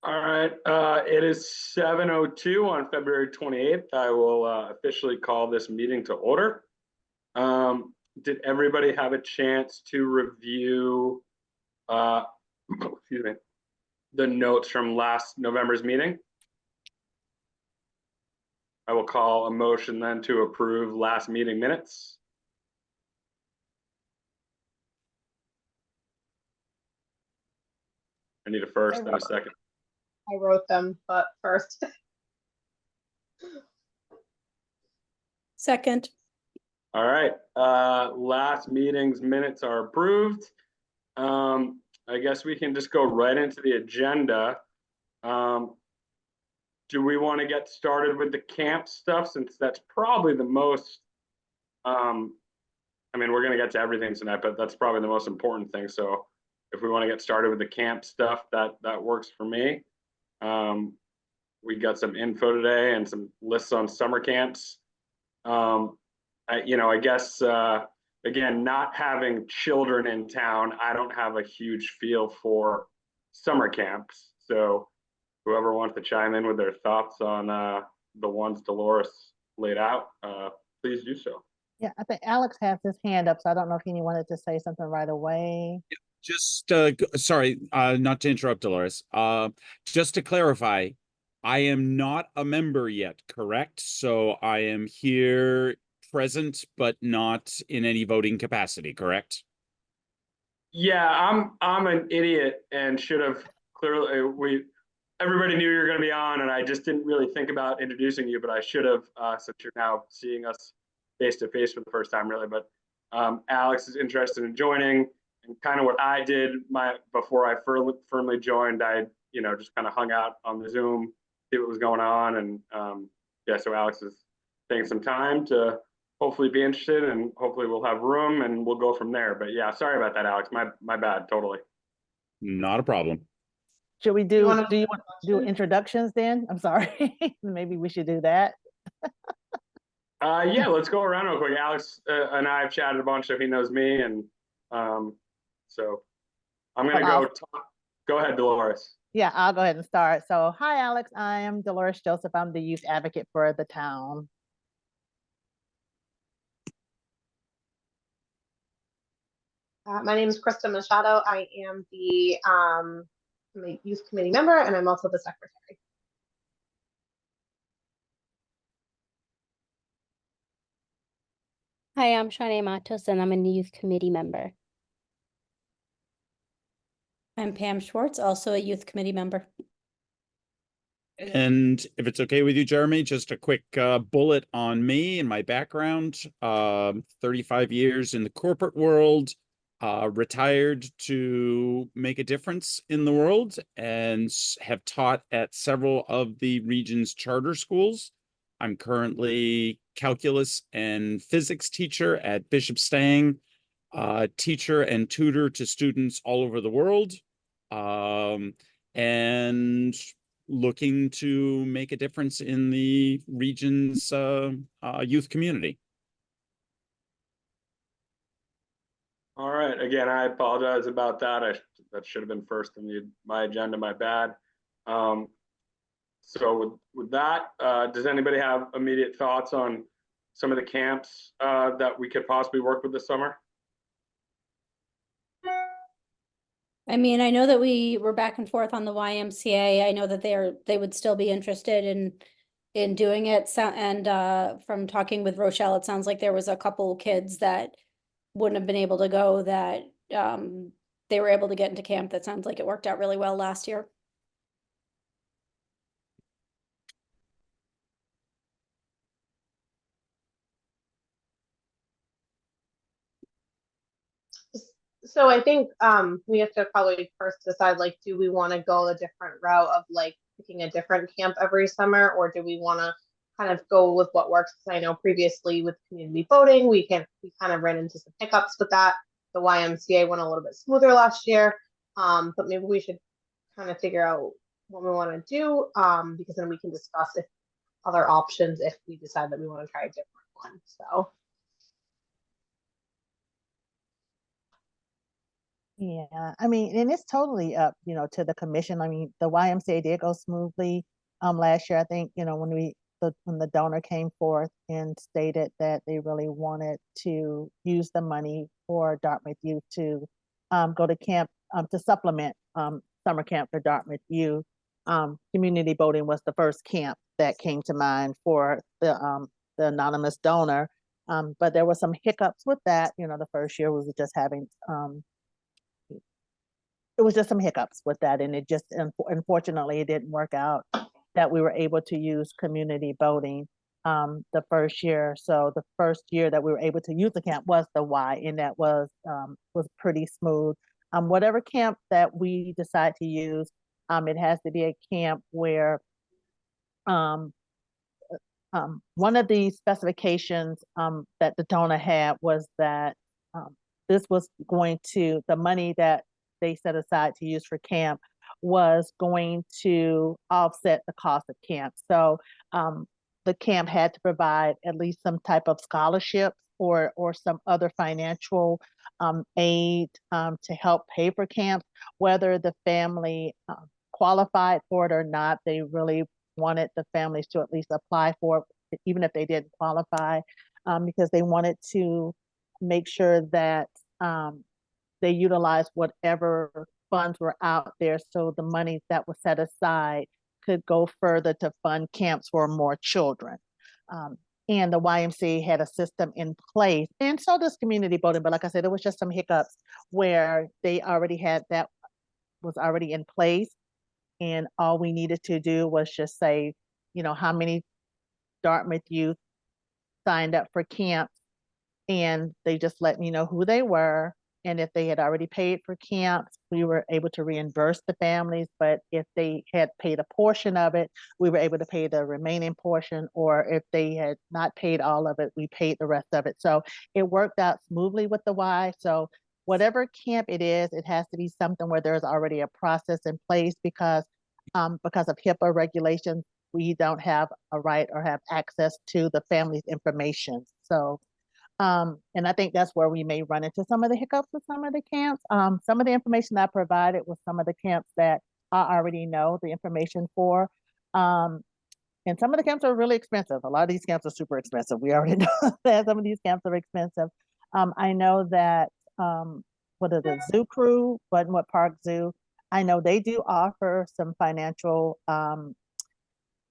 All right, it is 7:02 on February 28th. I will officially call this meeting to order. Did everybody have a chance to review, excuse me, the notes from last November's meeting? I will call a motion then to approve last meeting minutes. I need a first and a second. I wrote them, but first. Second. All right, last meeting's minutes are approved. I guess we can just go right into the agenda. Do we want to get started with the camp stuff, since that's probably the most, I mean, we're going to get to everything tonight, but that's probably the most important thing. So if we want to get started with the camp stuff, that works for me. We got some info today and some lists on summer camps. I guess, again, not having children in town, I don't have a huge feel for summer camps. So whoever wants to chime in with their thoughts on the ones Dolores laid out, please do so. Yeah, I think Alex has his hand up, so I don't know if he wanted to say something right away. Just sorry, not to interrupt, Dolores. Just to clarify, I am not a member yet, correct? So I am here present, but not in any voting capacity, correct? Yeah, I'm an idiot and should have clearly, everybody knew you were going to be on, and I just didn't really think about introducing you, but I should have, since you're now seeing us face to face for the first time, really. But Alex is interested in joining, and kind of what I did before I firmly joined, I just kind of hung out on the Zoom, see what was going on, and yeah, so Alex is taking some time to hopefully be interested, and hopefully we'll have room and we'll go from there. But yeah, sorry about that, Alex. My bad, totally. Not a problem. Should we do you want to do introductions then? I'm sorry. Maybe we should do that. Yeah, let's go around real quick. Alex and I have chatted a bunch, so he knows me, and so I'm gonna go talk. Go ahead, Dolores. Yeah, I'll go ahead and start. So hi, Alex. I am Dolores Joseph. I'm the youth advocate for the town. My name is Krista Machado. I am the I'm a youth committee member, and I'm also the secretary. Hi, I'm Shanae Matos, and I'm a youth committee member. I'm Pam Schwartz, also a youth committee member. And if it's okay with you, Jeremy, just a quick bullet on me and my background. 35 years in the corporate world, retired to make a difference in the world, and have taught at several of the region's charter schools. I'm currently calculus and physics teacher at Bishop Stang, teacher and tutor to students all over the world, and looking to make a difference in the region's youth community. All right. Again, I apologize about that. That should have been first in my agenda. My bad. So with that, does anybody have immediate thoughts on some of the camps that we could possibly work with this summer? I mean, I know that we were back and forth on the YMCA. I know that they would still be interested in doing it. So, and from talking with Rochelle, it sounds like there was a couple kids that wouldn't have been able to go that they were able to get into camp. That sounds like it worked out really well last year. So I think we have to probably first decide, like, do we want to go a different route of like picking a different camp every summer, or do we want to kind of go with what works? Because I know previously with community voting, we kind of ran into some hiccups with that. The YMCA went a little bit smoother last year, but maybe we should kind of figure out what we want to do, because then we can discuss if other options if we decide that we want to try a different one. So. Yeah, I mean, and it's totally up, to the commission. I mean, the YMCA did go smoothly last year. I think, when the donor came forth and stated that they really wanted to use the money for Dartmouth youth to go to camp to supplement summer camp for Dartmouth youth. Community voting was the first camp that came to mind for the anonymous donor. But there were some hiccups with that. The first year was just having it was just some hiccups with that, and it just unfortunately it didn't work out that we were able to use community voting the first year. So the first year that we were able to use the camp was the Y, and that was pretty smooth. Whatever camp that we decide to use, it has to be a camp where one of the specifications that the donor had was that this was going to, the money that they set aside to use for camp was going to offset the cost of camp. So the camp had to provide at least some type of scholarships or some other financial aid to help pay for camp, whether the family qualified for it or not. They really wanted the families to at least apply for it, even if they didn't qualify, because they wanted to make sure that they utilized whatever funds were out there, so the money that was set aside could go further to fund camps for more children. And the YMCA had a system in place, and so does community voting. But like I said, there was just some hiccups where they already had that was already in place, and all we needed to do was just say, how many Dartmouth youth signed up for camps, and they just let me know who they were. And if they had already paid for camps, we were able to reimburse the families. But if they had paid a portion of it, we were able to pay the remaining portion. Or if they had not paid all of it, we paid the rest of it. So it worked out smoothly with the Y. So whatever camp it is, it has to be something where there's already a process in place, because of HIPAA regulations, we don't have a right or have access to the family's information. So and I think that's where we may run into some of the hiccups with some of the camps. Some of the information I provided was some of the camps that I already know the information for. And some of the camps are really expensive. A lot of these camps are super expensive. We already know that some of these camps are expensive. I know that what is the Zoo Crew, Buttonwood Park Zoo, I know they do offer some financial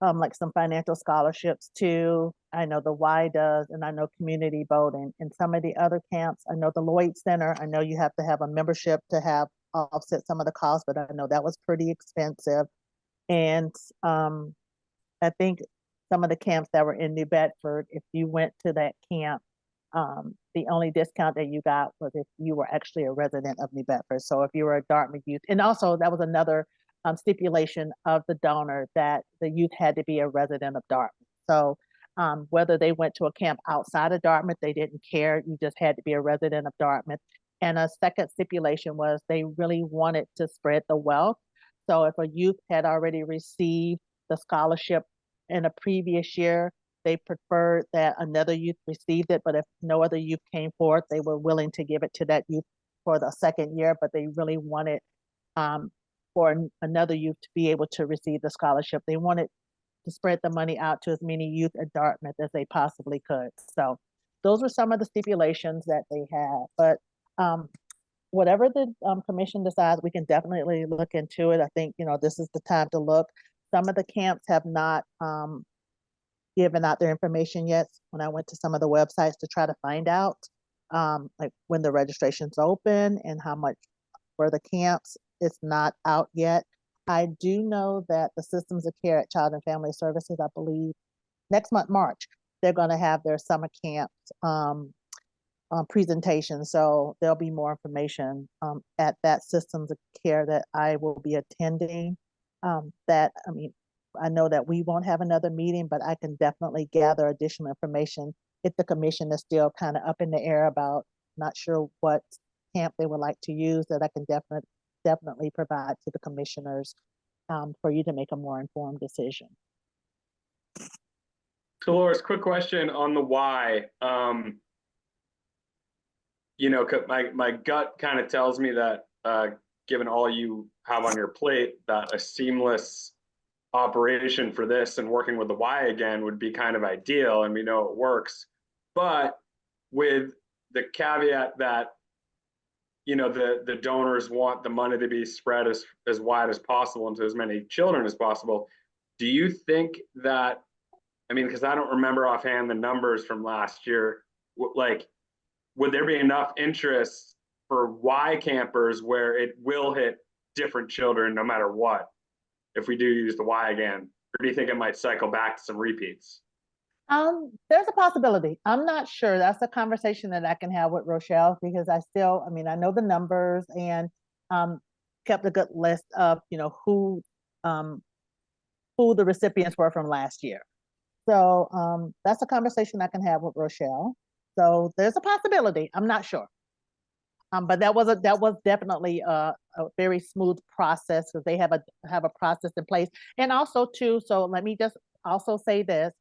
like some financial scholarships too. I know the Y does, and I know community voting. And some of the other camps, I know the Lloyd Center, I know you have to have a membership to have offset some of the costs, but I know that was pretty expensive. And I think some of the camps that were in New Bedford, if you went to that camp, the only discount that you got was if you were actually a resident of New Bedford. So if you were a Dartmouth youth, and also that was another stipulation of the donor, that the youth had to be a resident of Dartmouth. So whether they went to a camp outside of Dartmouth, they didn't care. You just had to be a resident of Dartmouth. And a second stipulation was they really wanted to spread the wealth. So if a youth had already received the scholarship in a previous year, they preferred that another youth received it. But if no other youth came forth, they were willing to give it to that youth for the second year. But they really wanted for another youth to be able to receive the scholarship. They wanted to spread the money out to as many youth at Dartmouth as they possibly could. So those were some of the stipulations that they had. But whatever the commission decides, we can definitely look into it. I think, this is the time to look. Some of the camps have not given out their information yet. When I went to some of the websites to try to find out, like when the registration's open and how much for the camps, it's not out yet. I do know that the Systems of Care at Child and Family Services, I believe next month, March, they're going to have their summer camps presentation. So there'll be more information at that Systems of Care that I will be attending. I know that we won't have another meeting, but I can definitely gather additional information if the commission is still kind of up in the air about not sure what camp they would like to use, that I can definitely provide to the commissioners for you to make a more informed decision. Dolores, quick question on the Y. My gut kind of tells me that given all you have on your plate, that a seamless operation for this and working with the Y again would be kind of ideal, and we know it works. But with the caveat that, you know, the donors want the money to be spread as wide as possible into as many children as possible. Do you think that, I mean, because I don't remember offhand the numbers from last year, like, would there be enough interest for Y campers where it will hit different children no matter what, if we do use the Y again? Or do you think it might cycle back to some repeats? There's a possibility. I'm not sure. That's a conversation that I can have with Rochelle, because I mean, I know the numbers, and kept a good list of, you know, who the recipients were from last year. So that's a conversation I can have with Rochelle. So there's a possibility. I'm not sure. But that was definitely a very smooth process, because they have a process in place. And also too, so let me just also say this.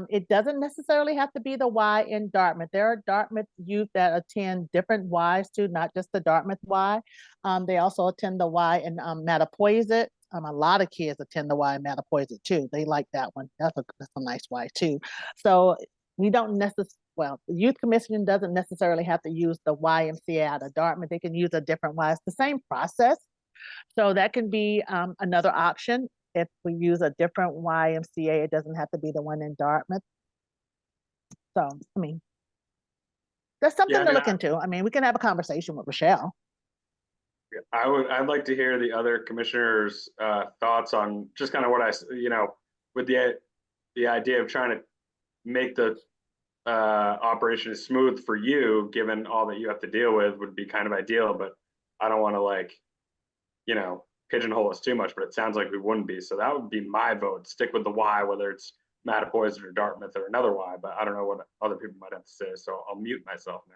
It doesn't necessarily have to be the Y in Dartmouth. There are Dartmouth youth that attend different Ys too, not just the Dartmouth Y. They also attend the Y in Mattapoisett. A lot of kids attend the Y in Mattapoisett too. They like that one. That's a nice Y too. So we don't necessarily, well, the Youth Commission doesn't necessarily have to use the YMCA out of Dartmouth. They can use a different Y. It's the same process. So that can be another option. If we use a different YMCA, it doesn't have to be the one in Dartmouth. So, I mean, there's something to look into. I mean, we can have a conversation with Rochelle. I'd like to hear the other commissioners' thoughts on just kind of what you know, with the idea of trying to make the operation as smooth for you, given all that you have to deal with, would be kind of ideal. But I don't want to, like, you know, pigeonhole us too much, but it sounds like we wouldn't be. So that would be my vote. Stick with the Y, whether it's Mattapoisett or Dartmouth or another Y, but I don't know what other people might have to say. So I'll mute myself now.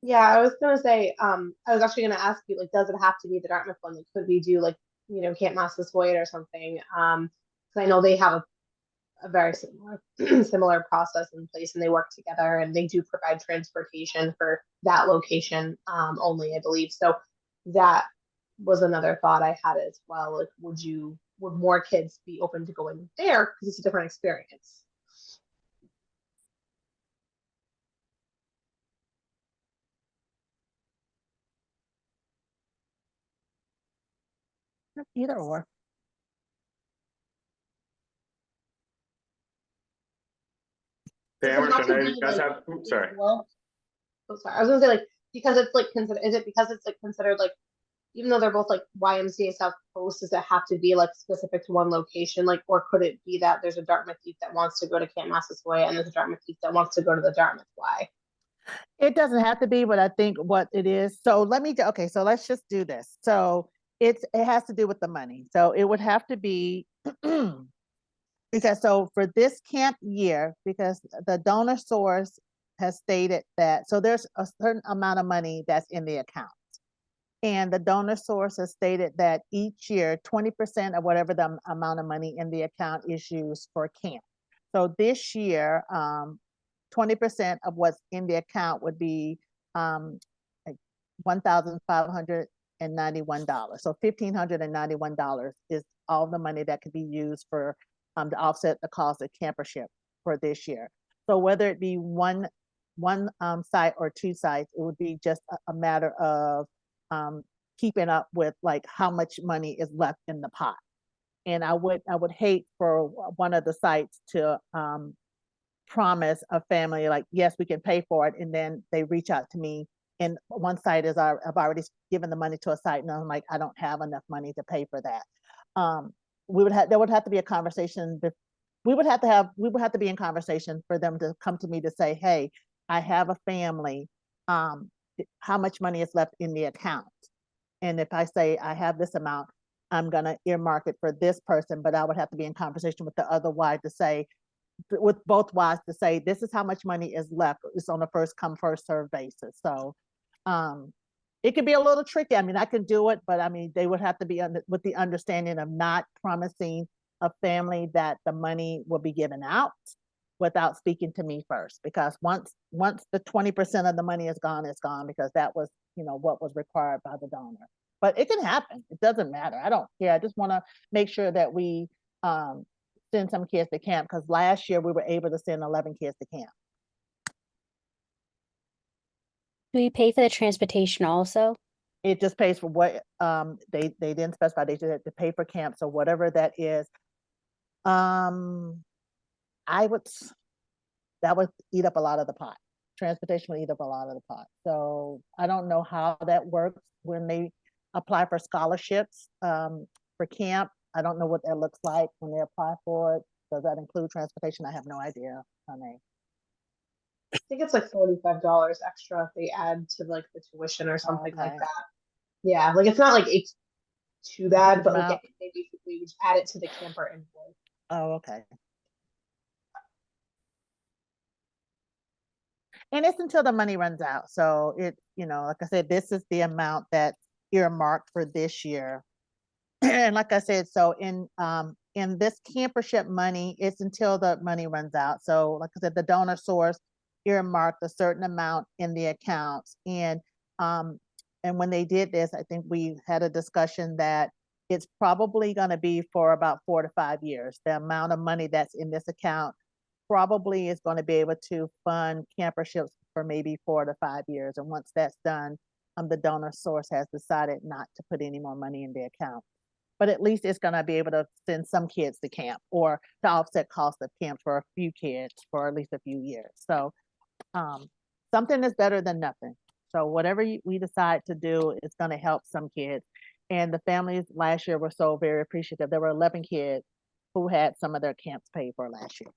Yeah, I was gonna say, I was actually gonna ask you, like, does it have to be the Dartmouth one? Like, could we do, like, you know, Camp Massasoit or something? Because I know they have a very similar process in place, and they work together, and they do provide transportation for that location only, I believe. So that was another thought I had as well. Like, would more kids be open to going there because it's a different experience? Either or. Pam, Does it have to I know be, you guys like, have, sorry. well, oh, sorry. I was gonna say, like, because it's like is it because it's like considered, like, even though they're both like YMCA South Coast, does it have to be like specific to one location? Like, or could it be that there's a Dartmouth youth that wants to go to Camp Massasoit and there's a Dartmouth youth that wants to go to the Dartmouth Y? It doesn't have to be, but I think what it is. So okay, so let's just do this. So it has to do with the money. So it would have to be because so for this camp year, because the donor source has stated that, so there's a certain amount of money that's in the account. And the donor source has stated that each year, 20% of whatever the amount of money in the account is used for camp. So this year, 20% of what's in the account would be like $1,591. So $1,591 is all the money that could be used for to offset the cost of campership for this year. So whether it be one site or two sites, it would be just a matter of keeping up with, like, how much money is left in the pot. And I would hate for one of the sites to promise a family, like, yes, we can pay for it, and then they reach out to me, and one site is I've already given the money to a site, and I'm like, I don't have enough money to pay for that. There would have to be a conversation. We would have to be in conversation for them to come to me to say, hey, I have a family. How much money is left in the account? And if I say I have this amount, I'm gonna earmark it for this person, but I would have to be in conversation with the other Y to say, with both Ys to say, this is how much money is left. It's on a first come, first served basis. So it could be a little tricky. I mean, I can do it, but I mean, they would have to be with the understanding of not promising a family that the money will be given out without speaking to me first, because once the 20% of the money is gone, it's gone, because that was, what was required by the donor. But it can happen. It doesn't matter. I don't care. I just want to make sure that we send some kids to camp, because last year we were able to send 11 kids to camp. Do we pay for the transportation also? It just pays for what they didn't specify. They just had to pay for camp. So whatever that is, that would eat up a lot of the pot. Transportation would eat up a lot of the pot. So I don't know how that works when they apply for scholarships for camp. I don't know what that looks like when they apply for it. Does that include transportation? I have no idea, honey. I think it's like $45 extra if they add to like the tuition or something like Okay. that. Yeah, like it's not like it's too bad, but like amount. they basically just add it to the camper invoice. Oh, okay. And it's until the money runs out. So it, like I said, this is the amount that's earmarked for this year. And like I said, so in this campership money, it's until the money runs out. So like I said, the donor source earmarked a certain amount in the accounts. And when they did this, I think we had a discussion that it's probably going to be for about 4 to 5 years. The amount of money that's in this account probably is going to be able to fund camperships for maybe 4 to 5 years. And once that's done, the donor source has decided not to put any more money in the account. But at least it's going to be able to send some kids to camp, or to offset cost of camp for a few kids for at least a few years. So something is better than nothing. So whatever we decide to do is going to help some kids. And the families last year were so very appreciative. There were 11 kids who had some of their camps paid for last year.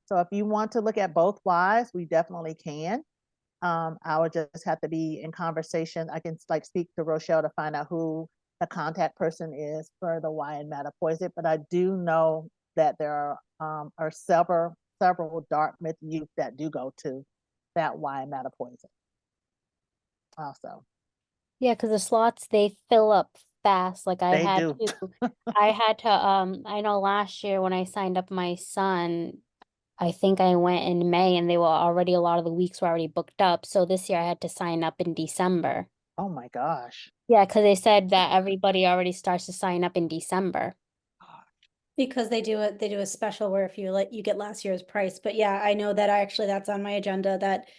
So if you want to look at both Ys, we definitely can. I would just have to be in conversation. I can speak to Rochelle to find out who the contact person is for the Y in Mattapoisett. But I do know that there are several Dartmouth youth that do go to that Y in Mattapoisett also. Yeah, because the slots, they fill up fast. Like I They had do. to, I know last year when I signed up my son, I think I went in May and they were already, a lot of the weeks were already booked up. So this year I had to sign up in December. Oh my gosh. Yeah, because they said that everybody already starts to sign up in December. Because they do a special where if you get last year's price. But yeah, I know that that's on my agenda, that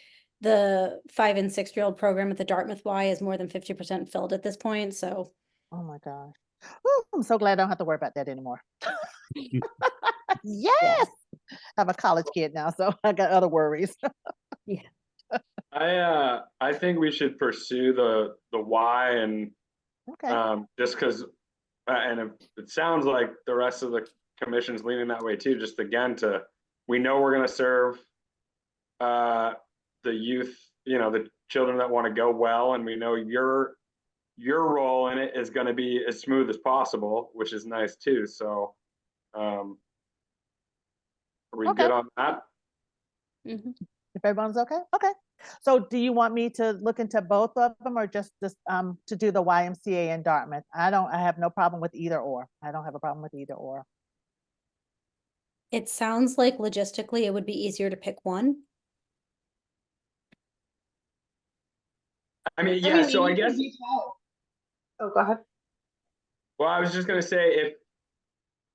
the 5 and 6-year-old program at the Dartmouth Y is more than 50% filled at this point. So Oh my gosh. Ooh, I'm so glad I don't have to worry about that anymore. Yes. I have a college kid now, so I got other worries. I think we should pursue the Y, and Okay. just because, and it sounds like the rest of the commission's leaning that way too. Just again, we know we're going to serve the youth, the children that want to go well, and we know your role in it is going to be as smooth as possible, which is nice too. So, are we Okay. good on that? Mm-hmm. If everyone's okay? Okay. So do you want me to look into both of them, or just to do the YMCA in Dartmouth? I have no problem with either or. I don't have a problem with either or. it sounds like logistically it would be easier to pick one. I mean, I yeah. mean, So I maybe guess. reach out. Oh, go ahead. Well, I was just going to say,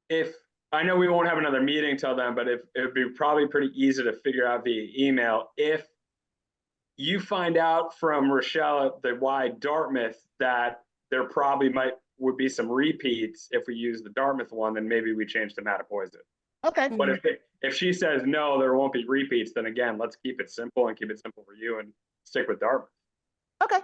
if I know we won't have another meeting till then, but if it would be probably pretty easy to figure out via email. If you find out from Rochelle at the Y Dartmouth that there probably would be some repeats if we use the Dartmouth one, then maybe we change to Mattapoisett. Okay. But if she says no, there won't be repeats, then again, let's keep it simple and keep it simple for you and stick with Dartmouth. Okay.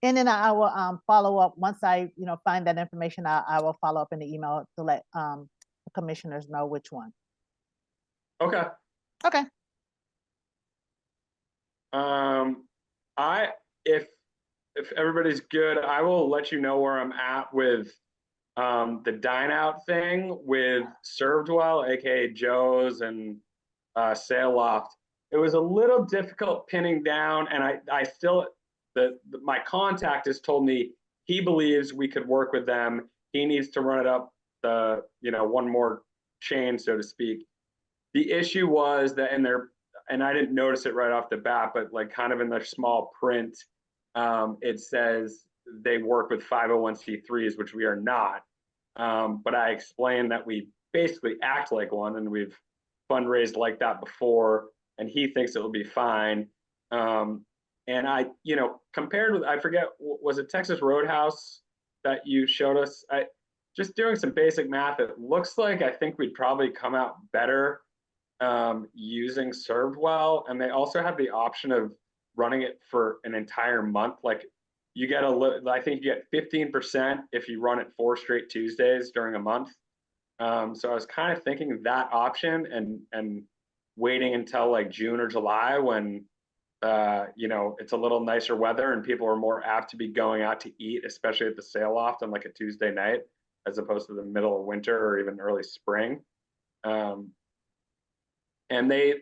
And then I will follow up once I find that information. I will follow up in the email to let the commissioners know which one. Okay. Okay. If everybody's good, I will let you know where I'm at with the dine out thing with Served Well, aka Joe's, and Sail Loft. It was a little difficult pinning down, and I still my contact has told me he believes we could work with them. He needs to run it up the, one more chain, so to speak. The issue was that and I didn't notice it right off the bat, but like kind of in their small print, it says they work with 501c3s, which we are not. But I explained that we basically act like one, and we've fundraised like that before, and he thinks it will be fine. And I, compared with, I forget, was it Texas Roadhouse that you showed us? Just doing some basic math, it looks like I think we'd probably come out better using ServedWell. And they also have the option of running it for an entire month. Like you get I think you get 15% if you run it 4 straight Tuesdays during a month. So I was kind of thinking that option and waiting until like June or July when it's a little nicer weather and people are more apt to be going out to eat, especially at the sail loft on like a Tuesday night, as opposed to the middle of winter or even early spring. And they,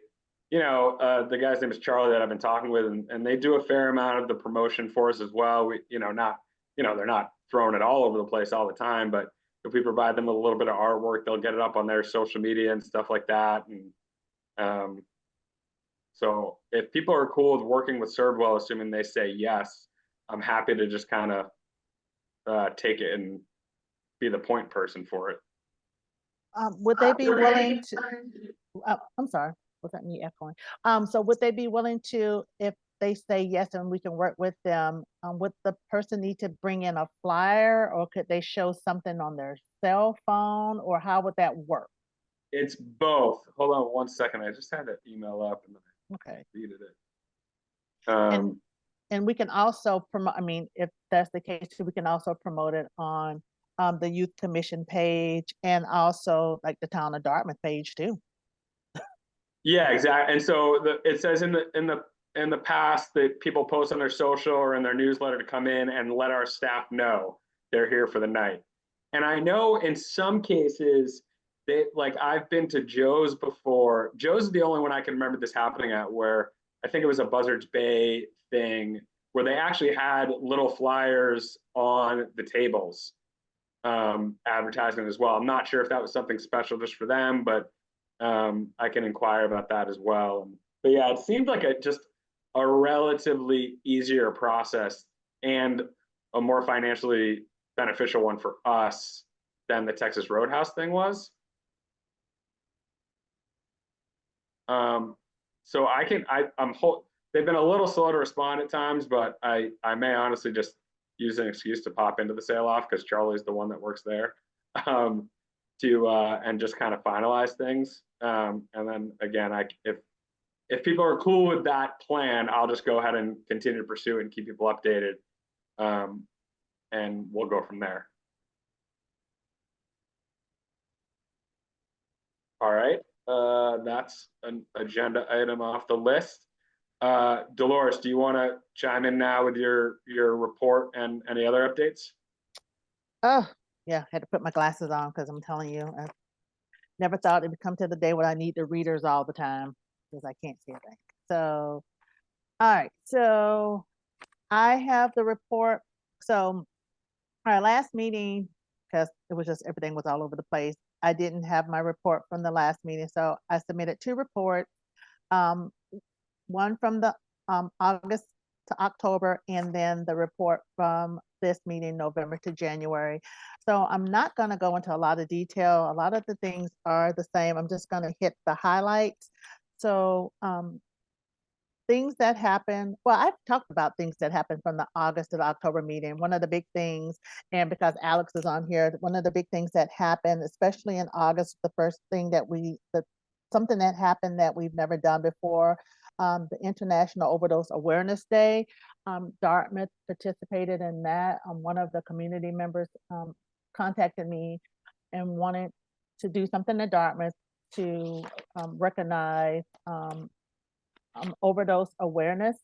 the guy's name is Charlie that I've been talking with, and they do a fair amount of the promotion for us as well. We, not, they're not throwing it all over the place all the time, but if we provide them with a little bit of artwork, they'll get it up on their social media and stuff like that. And so if people are cool with working with ServedWell, assuming they say yes, I'm happy to just kind of take it and be the point person for it. Would they be willing to, I'm sorry, was that me echoing? So would they be willing to, if they say yes and we can work with them, would the person need to bring in a flyer, or could they show something on their cell phone, or how would that work? It's both. Hold on 1 second. I just had that email up and I Okay. deleted it. And we can also promote, I mean, if that's the case, we can also promote it on the Youth Commission page and also like the Town of Dartmouth page too. Yeah, exactly. And so it says in the past that people post on their social or in their newsletter to come in and let our staff know they're here for the night. And I know in some cases like I've been to Joe's before. Joe's is the only one I can remember this happening at, where I think it was a Buzzards Bay thing where they actually had little flyers on the tables advertising as well. I'm not sure if that was something special just for them, but I can inquire about that as well. But yeah, it seemed like just a relatively easier process and a more financially beneficial one for us than the Texas Roadhouse thing was. So they've been a little slow to respond at times, but I may honestly just use an excuse to pop into the sail off because Charlie's the one that works there and just kind of finalize things. And then again, if people are cool with that plan, I'll just go ahead and continue to pursue it and keep people updated. And we'll go from there. All right. That's an agenda item off the list. Dolores, do you want to chime in now with your report and any other updates? Oh, yeah, had to put my glasses on because I'm telling you, I never thought it would come to the day when I need the readers all the time because I can't see a thing. So, all right, so I have the report. So our last meeting, because it was just everything was all over the place, I didn't have my report from the last meeting. So I submitted 2 reports, one from the August to October, and then the report from this meeting, November to January. So I'm not going to go into a lot of detail. A lot of the things are the same. I'm just going to hit the highlights. So things that happen, well, I've talked about things that happened from the August to the October meeting. One of the big things, and because Alex is on here, one of the big things that happened, especially in August, the first thing that something that happened that we've never done before, the International Overdose Awareness Day. Dartmouth participated in that. One of the community members contacted me and wanted to do something at Dartmouth to recognize overdose awareness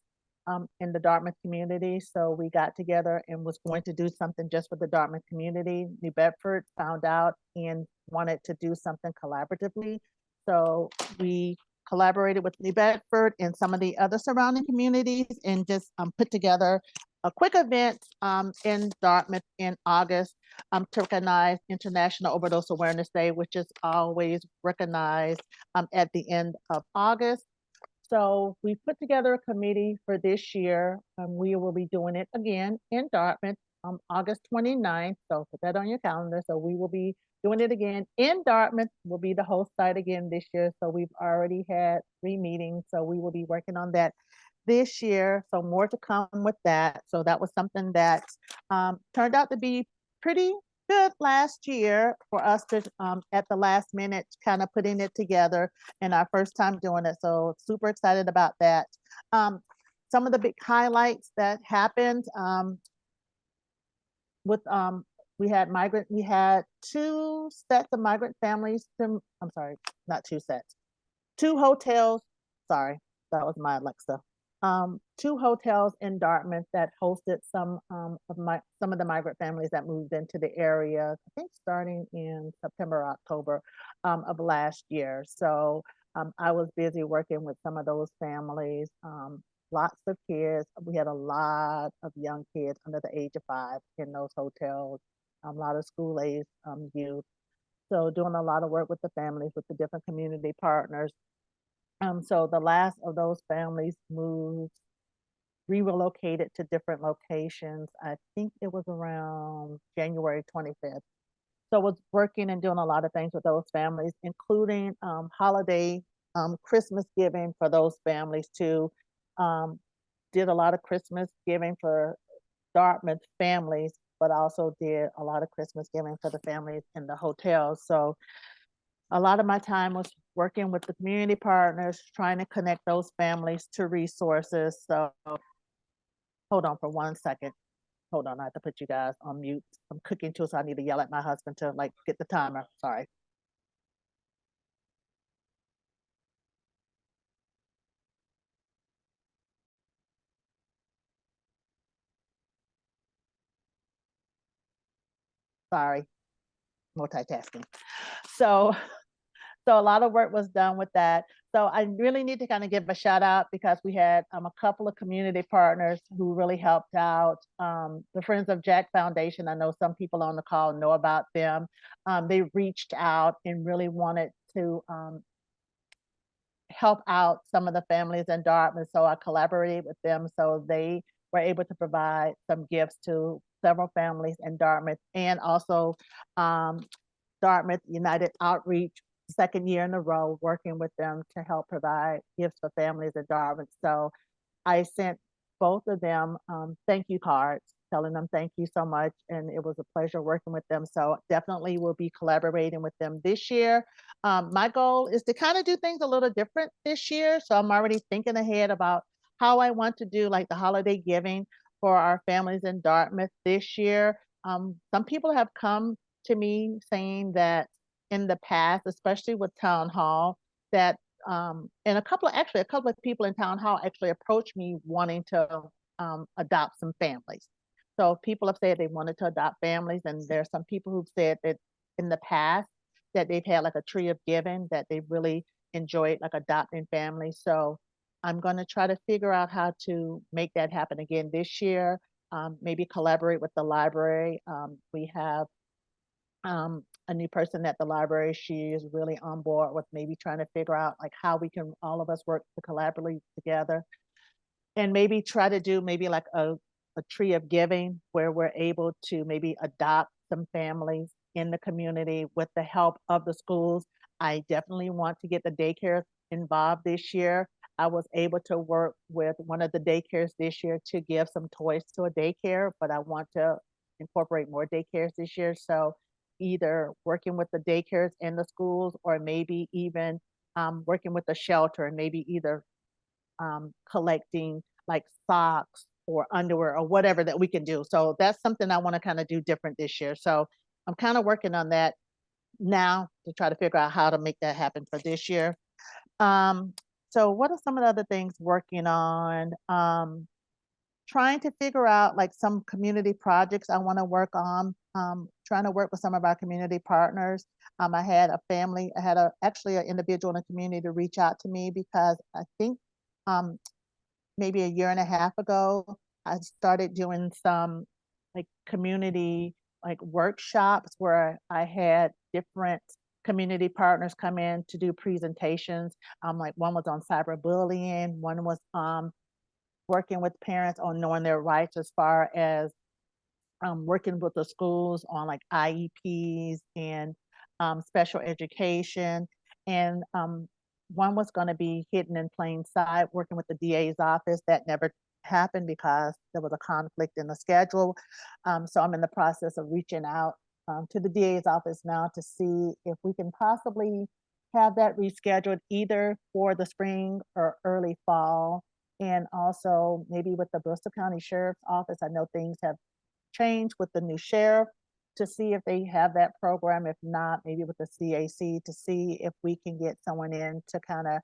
in the Dartmouth community. So we got together and was going to do something just for the Dartmouth community. New Bedford found out and wanted to do something collaboratively. So we collaborated with New Bedford and some of the other surrounding communities and just put together a quick event in Dartmouth in August to recognize International Overdose Awareness Day, which is always recognized at the end of August. So we put together a committee for this year. We will be doing it again in Dartmouth August 29th. So put that on your calendar. So we will be doing it again in Dartmouth. Will be the host site again this year. So we've already had 3 meetings. So we will be working on that this year. So more to come with that. So that was something that turned out to be pretty good last year for us to at the last minute kind of putting it together and our first time doing it. So super excited about that. Some of the big highlights that happened with we had 2 sets of migrant families I'm sorry, not 2 sets, 2 hotels. Sorry, that was my Alexa. 2 hotels in Dartmouth that hosted some of the migrant families that moved into the area, I think starting in September, October of last year. So I was busy working with some of those families, lots of kids. We had a lot of young kids under the age of 5 in those hotels, a lot of school-aged youth. So doing a lot of work with the families, with the different community partners. So the last of those families relocated to different locations. I think it was around January 25th. So was working and doing a lot of things with those families, including holiday Christmas giving for those families too. Did a lot of Christmas giving for Dartmouth families, but also did a lot of Christmas giving for the families in the hotels. So a lot of my time was working with the community partners, trying to connect those families to resources. So hold on for 1 second. Hold on, I have to put you guys on mute. I'm cooking too, so I need to yell at my husband to like get the timer. Sorry. Sorry, multitasking. So a lot of work was done with that. So I really need to kind of give a shout out because we had a couple of community partners who really helped out. The Friends of Jack Foundation, I know some people on the call know about them. They reached out and really wanted to help out some of the families in Dartmouth. So I collaborated with them. So they were able to provide some gifts to several families in Dartmouth, and also Dartmouth United Outreach, 2nd year in a row, working with them to help provide gifts for families in Dartmouth. So I sent both of them thank you cards, telling them thank you so much. And it was a pleasure working with them. So definitely will be collaborating with them this year. My goal is to kind of do things a little different this year. So I'm already thinking ahead about how I want to do like the holiday giving for our families in Dartmouth this year. Some people have come to me saying that in the past, especially with Town Hall, that and a couple of people in Town Hall actually approached me wanting to adopt some families. So people have said they wanted to adopt families, and there's some people who've said that in the past that they've had like a tree of giving, that they really enjoyed like adopting families. So I'm going to try to figure out how to make that happen again this year. Maybe collaborate with the library. We have a new person at the library. She is really on board with maybe trying to figure out like how we can all of us work to collaborate together, and maybe try to do maybe like a tree of giving where we're able to maybe adopt some families in the community with the help of the schools. I definitely want to get the daycare involved this year. I was able to work with one of the daycares this year to give some toys to a daycare, but I want to incorporate more daycares this year. So either working with the daycares in the schools, or maybe even working with the shelter, and maybe either collecting like socks or underwear or whatever that we can do. So that's something I want to kind of do different this year. So I'm kind of working on that now to try to figure out how to make that happen for this year. So what are some of the other things working on? Trying to figure out like some community projects I want to work on, trying to work with some of our community partners. I had actually an individual in the community to reach out to me because I think maybe a year and a half ago, I started doing some like community like workshops where I had different community partners come in to do presentations. Like one was on cyberbullying, one was working with parents on knowing their rights as far as working with the schools on like IEPs and special education. And one was going to be hidden in plain sight, working with the DA's office. That never happened because there was a conflict in the schedule. So I'm in the process of reaching out to the DA's office now to see if we can possibly have that rescheduled either for the spring or early fall. And also maybe with the Bristol County Sheriff's Office, I know things have changed with the new sheriff, to see if they have that program. If not, maybe with the CAC to see if we can get someone in to kind of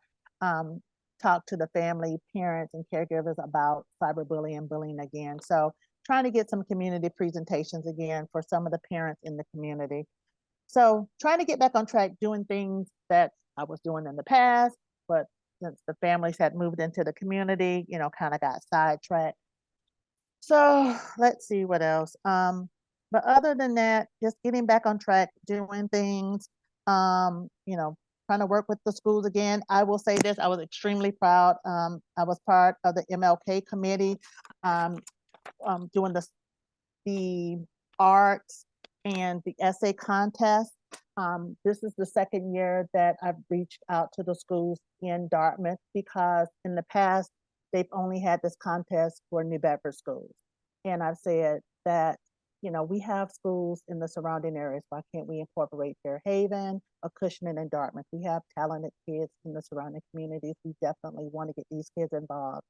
talk to the family, parents, and caregivers about cyberbullying and bullying again. So trying to get some community presentations again for some of the parents in the community. So trying to get back on track, doing things that I was doing in the past, but since the families had moved into the community, you know, kind of got sidetracked. So let's see what else. But other than that, just getting back on track, doing things, you know, trying to work with the schools again. I will say this, I was extremely proud. I was part of the MLK committee, doing the arts and the essay contest. This is the second year that I've reached out to the schools in Dartmouth, because in the past, they've only had this contest for New Bedford schools. And I've said that, you know, we have schools in the surrounding areas. Why can't we incorporate Fairhaven, Cushman, and Dartmouth? We have talented kids in the surrounding communities. We definitely want to get these kids involved.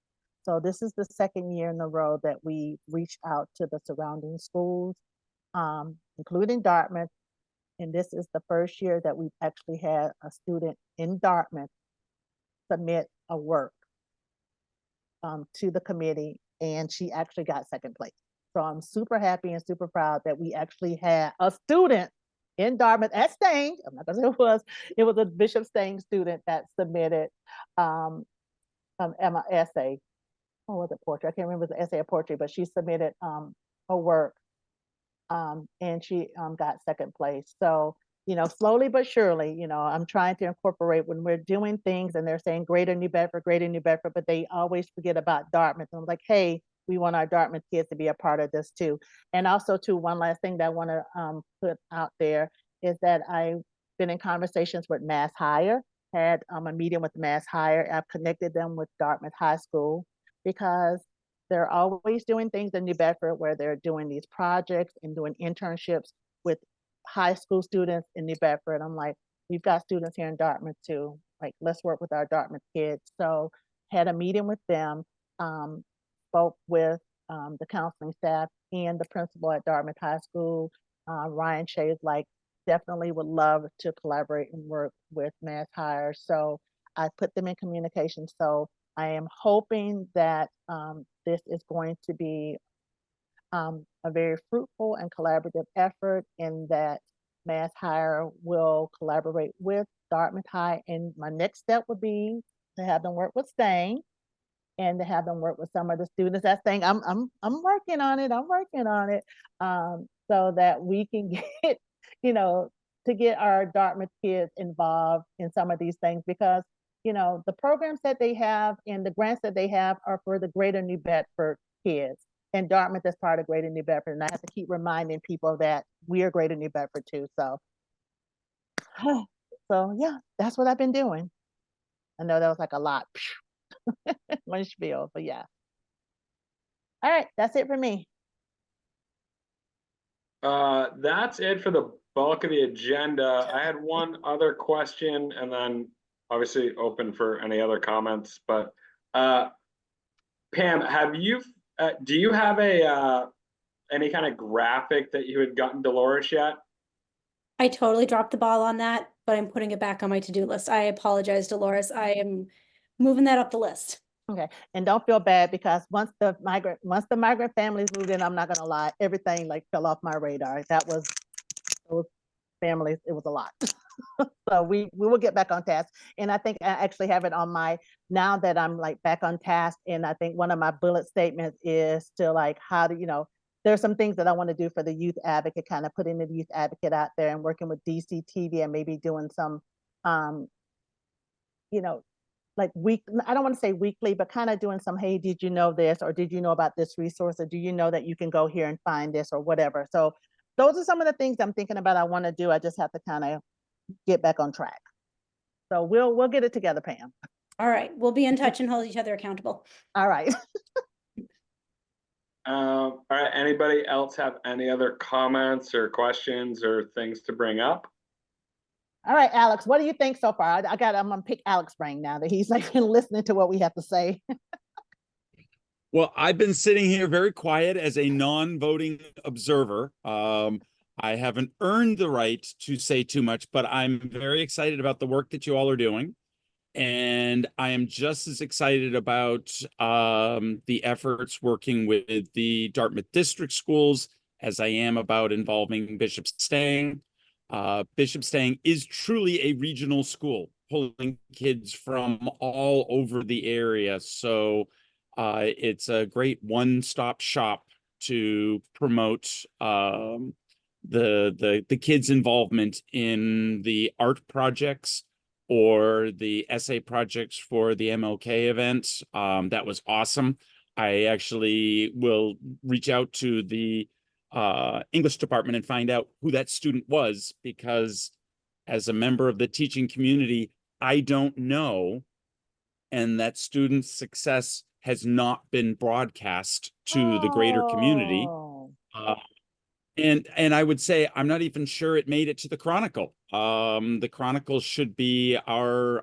So this is the second year in a row that we reached out to the surrounding schools, including Dartmouth. And this is the first year that we've actually had a student in Dartmouth submit a work to the committee, and she actually got second place. So I'm super happy and super proud that we actually had a student in Dartmouth at Stange. I'm not gonna say it was a Bishop Stange student that submitted an essay. What was it, portrait? I can't remember if it was an essay or portrait, but she submitted her work, and she got second place. So, you know, slowly but surely, you know, I'm trying to incorporate when we're doing things and they're saying Greater New Bedford, but they always forget about Dartmouth. And I'm like, hey, we want our Dartmouth kids to be a part of this too. And also too, one last thing that I want to put out there is that I've been in conversations with Mass Hire, had a meeting with Mass Hire. I've connected them with Dartmouth High School, because they're always doing things in New Bedford where they're doing these projects and doing internships with high school students in New Bedford. I'm like, we've got students here in Dartmouth too. Like, let's work with our Dartmouth kids. So had a meeting with them, spoke with the counseling staff and the principal at Dartmouth High School. Ryan Shea is like, definitely would love to collaborate and work with Mass Hire. So I put them in communication. So I am hoping that this is going to be a very fruitful and collaborative effort, in that Mass Hire will collaborate with Dartmouth High. And my next step would be to have them work with Stange, and to have them work with some of the students at Stange. I'm working on it. I'm working on it, so that we can get, you know, to get our Dartmouth kids involved in some of these things, because, you know, the programs that they have and the grants that they have are for the Greater New Bedford kids. And Dartmouth is part of Greater New Bedford. And I have to keep reminding people that we are Greater New Bedford too. So, so yeah, that's what I've been doing. I know that was like a lot. One spiel, but yeah. All right, that's it for me. That's it for the bulk of the agenda. I had one other question, and then obviously open for any other comments. But Pam, do you have any kind of graphic that you had gotten Dolores yet? I totally dropped the ball on that, but I'm putting it back on my to-do list. I apologize, Dolores. I am moving that up the list. Okay, and don't feel bad, because once the migrant families moved in, I'm not gonna lie, everything like fell off my radar. That was those families, it was a lot. So we will get back on task. And I think I actually have it on my, now that I'm like back on task, and I think one of my bullet statements is to like, how do, there's some things that I want to do for the youth advocate, kind of putting the youth advocate out there and working with DCTV and maybe doing some, um, you know, like I don't want to say weekly, but kind of doing some, hey, did you know this? Or did you know about this resource? Or do you know that you can go here and find this or whatever? So those are some of the things I'm thinking about I want to do. I just have to kind of get back on track. So we'll get it together, Pam. All right, we'll be in touch and hold each other accountable. All right. All right, anybody else have any other comments or questions or things to bring up? All right, Alex, what do you think so far? I'm gonna pick Alex brain now that he's like listening to what we have to say. Well, I've been sitting here very quiet as a non-voting observer. I haven't earned the right to say too much, but I'm very excited about the work that you all are doing. And I am just as excited about the efforts working with the Dartmouth District Schools as I am about involving Bishop Stang. Bishop Stang is truly a regional school, pulling kids from all over the area. So it's a great one-stop shop to promote the kids' involvement in the art projects or the essay projects for the MLK event. That was awesome. I actually will reach out to the English department and find out who that student was, because as a member of the teaching community, I don't know. And that student's success has not been broadcast to the greater community. Oh. And I would say I'm not even sure it made it to the Chronicle. The Chronicle should be our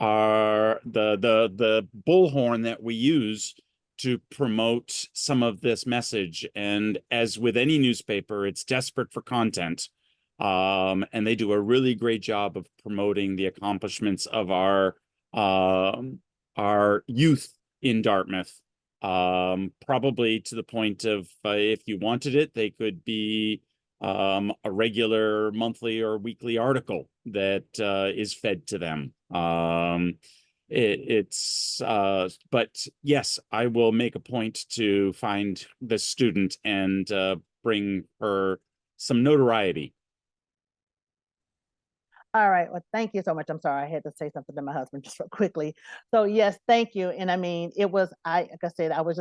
the bullhorn that we use to promote some of this message. And as with any newspaper, it's desperate for content. And they do a really great job of promoting the accomplishments of our youth in Dartmouth. Probably to the point of if you wanted it, they could be a regular monthly or weekly article that is fed to them. But yes, I will make a point to find the student and bring her some notoriety. All right. Well, thank you so much. I'm sorry. I had to say something to my husband just real quickly. So yes, thank you. And I mean, like I said, I was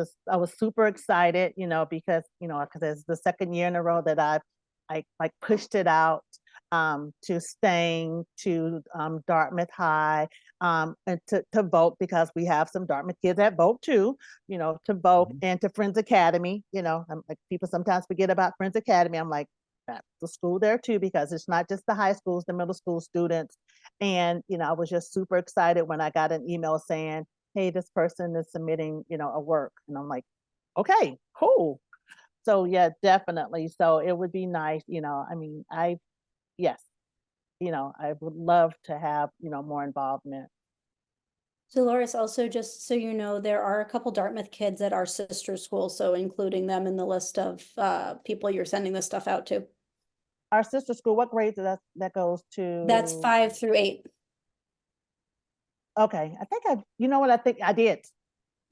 super excited, because it's the second year in a row that I like pushed it out to Stang, to Dartmouth High, and to vote, because we have some Dartmouth kids that vote too, to vote, and to Friends Academy. Like, people sometimes forget about Friends Academy. I'm like, that's the school there too, because it's not just the high schools, the middle school students. And, I was just super excited when I got an email saying, hey, this person is submitting, a work. And I'm like, okay, cool. So yeah, definitely. So it would be nice, yes, I would love to have, more involvement. Dolores, also, just so you know, there are a couple Dartmouth kids at our sister school, so including them in the list of people you're sending this stuff out to. Our sister school, what grades that goes to? That's 5 through 8. Okay, I think you know what, I think I did.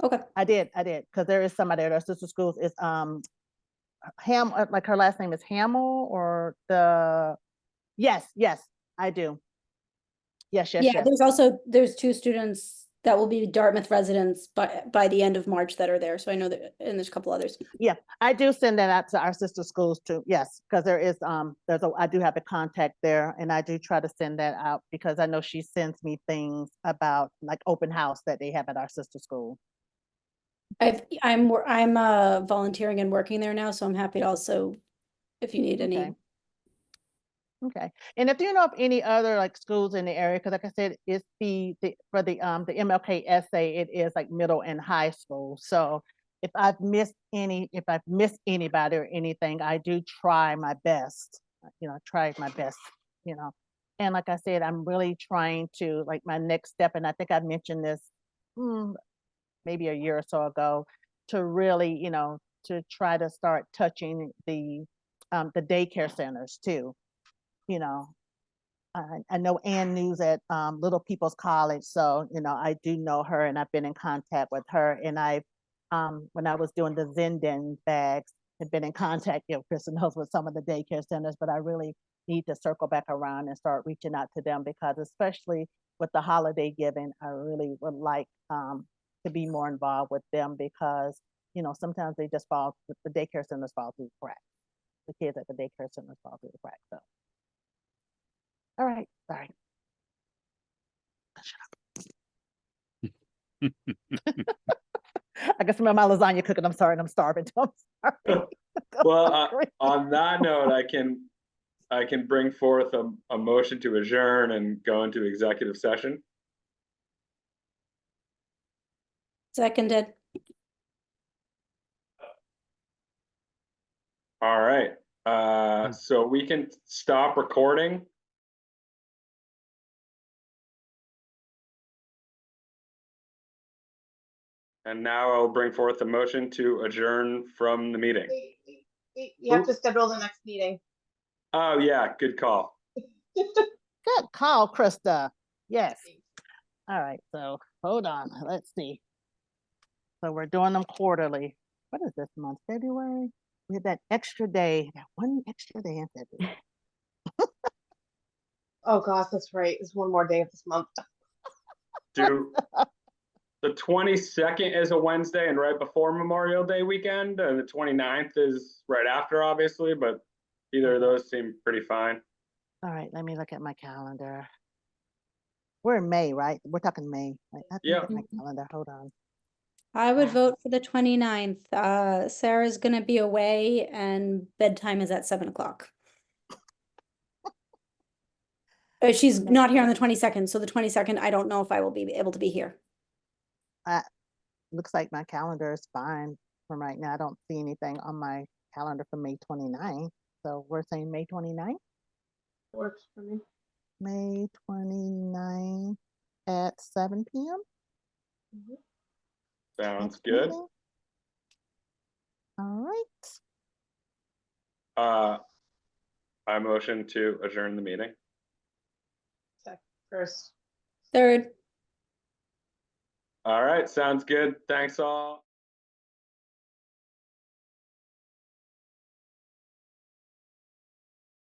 Okay. I did, because there is somebody at our sister schools. Is like her last name is Hamill, or yes, I do. Yes. Yeah, there's 2 students that will be Dartmouth residents by the end of March that are there. So I know that, and there's a couple others. Yeah, I do send that out to our sister schools too. Yes, because there is I do have a contact there, and I do try to send that out, because I know she sends me things about like open house that they have at our sister school. I'm volunteering and working there now, so I'm happy to also, if you need any. Okay. And if you know of any other like schools in the area, because like I said, it's for the MLK essay, it is like middle and high school. So if I've missed anybody or anything, I do try my best, And like I said, I'm really trying to, like, my next step, and I think I mentioned this maybe a year or so ago, to really, to try to start touching the daycare centers too. I know Ann News at Little People's College, so I do know her, and I've been in contact with her. And when I was doing the Zindan bags, had been in contact, Kristen knows, with some of the daycare centers, but I really need to circle back around and start reaching out to them, because especially with the holiday giving, I really would like to be more involved with them, because sometimes they just the daycare centers fall through the cracks. The kids at the daycare centers fall through the cracks. So, all right, sorry. I can smell my lasagna cooking. I'm sorry, and I'm starving. I'm sorry. Well, on that note, I can bring forth a motion to adjourn and go into executive session. Seconded. All right, so we can stop recording. And now I'll bring forth the motion to adjourn from the meeting. Wait, you have to schedule the next meeting. Oh, yeah, good call. Good call, Krista. Yes. All right, so hold on. Let's see. So we're doing them quarterly. What is this month? February? We have that extra day, that one extra day in February. Oh gosh, that's right. It's one more day of this month. Do the 22nd is a Wednesday and right before Memorial Day weekend, and the 29th is right after, obviously, but either of those seem pretty fine. All right, let me look at my calendar. We're in May, right? We're talking May. I have to look Yep. at my calendar. Hold on. I would vote for the 29th. Sarah's gonna be away and bedtime is at 7 o'clock. She's not here on the 22nd, so the 22nd, I don't know if I will be able to be here. Looks like my calendar is fine from right now. I don't see anything on my calendar for May 29th. So we're saying May 29th? Works for me. May 29th at 7 p.m. Sounds Next good. meeting. All right. I motion to adjourn the meeting. First. Third. All right, sounds good. Thanks all.